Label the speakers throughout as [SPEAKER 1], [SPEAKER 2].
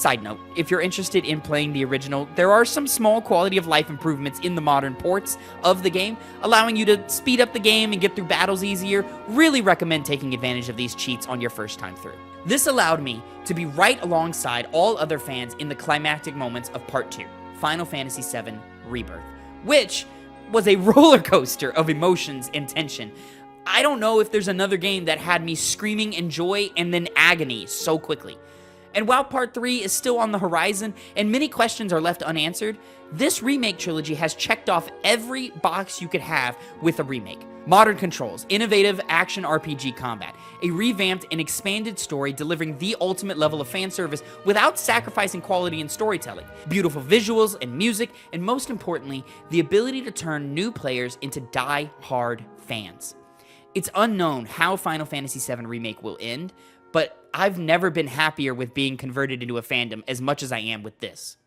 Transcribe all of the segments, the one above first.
[SPEAKER 1] Side note, if you're interested in playing the original, there are some small quality of life improvements in the modern ports of the game, allowing you to speed up the game and get through battles easier. Really recommend taking advantage of these cheats on your first time through. This allowed me to be right alongside all other fans in the climactic moments of Part 2, Final Fantasy VII Rebirth, which was a roller coaster of emotions and tension. I don't know if there's another game that had me screaming in joy and then agony so quickly. And while Part 3 is still on the horizon and many questions are left unanswered, this remake trilogy has checked off every box you could have with a remake. Modern controls, innovative action RPG combat, a revamped and expanded story delivering the ultimate level of fan service without sacrificing quality in storytelling, beautiful visuals and music, and most importantly, the ability to turn new players into die-hard fans. It's unknown how Final Fantasy VII Remake will end, but I've never been happier with being converted into a fandom as much as I am with this.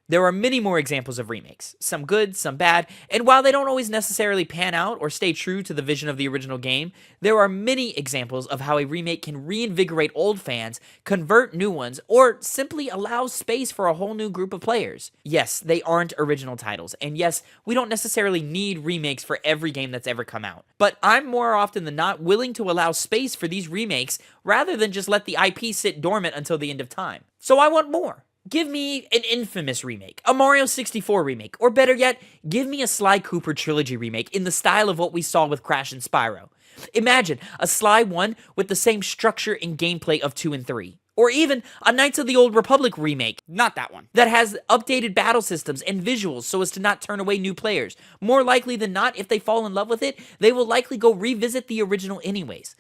[SPEAKER 1] There are many more examples of remakes, some good, some bad, and while they don't always necessarily pan out or stay true to the vision of the original game, there are many examples of how a remake can reinvigorate old fans, convert new ones, or simply allow space for a whole new group of players. Yes, they aren't original titles, and yes, we don't necessarily need remakes for every game that's ever come out, but I'm more often than not willing to allow space for these remakes rather than just let the IP sit dormant until the end of time. So I want more. Give me an Infamous remake, a Mario 64 remake, or better yet, give me a Sly Cooper trilogy remake in the style of what we saw with Crash and Spyro. Imagine a Sly 1 with the same structure and gameplay of 2 and 3. Or even a Knights of the Old Republic remake, not that one, that has updated battle systems and visuals so as to not turn away new players. More likely than not, if they fall in love with it, they will likely go revisit the original anyways.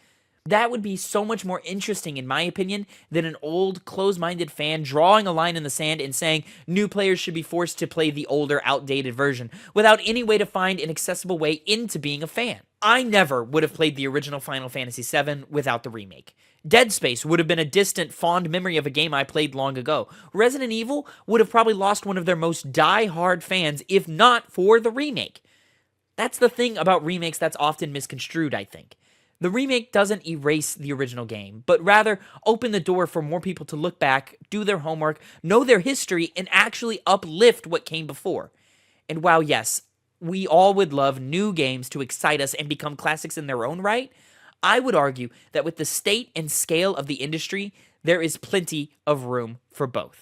[SPEAKER 1] That would be so much more interesting, in my opinion, than an old, close-minded fan drawing a line in the sand and saying new players should be forced to play the older, outdated version without any way to find an accessible way into being a fan. I never would have played the original Final Fantasy VII without the remake. Dead Space would have been a distant, fond memory of a game I played long ago. Resident Evil would have probably lost one of their most die-hard fans if not for the remake. That's the thing about remakes that's often misconstrued, I think. The remake doesn't erase the original game, but rather open the door for more people to look back, do their homework, know their history, and actually uplift what came before. And while yes, we all would love new games to excite us and become classics in their own right, I would argue that with the state and scale of the industry, there is plenty of room for both.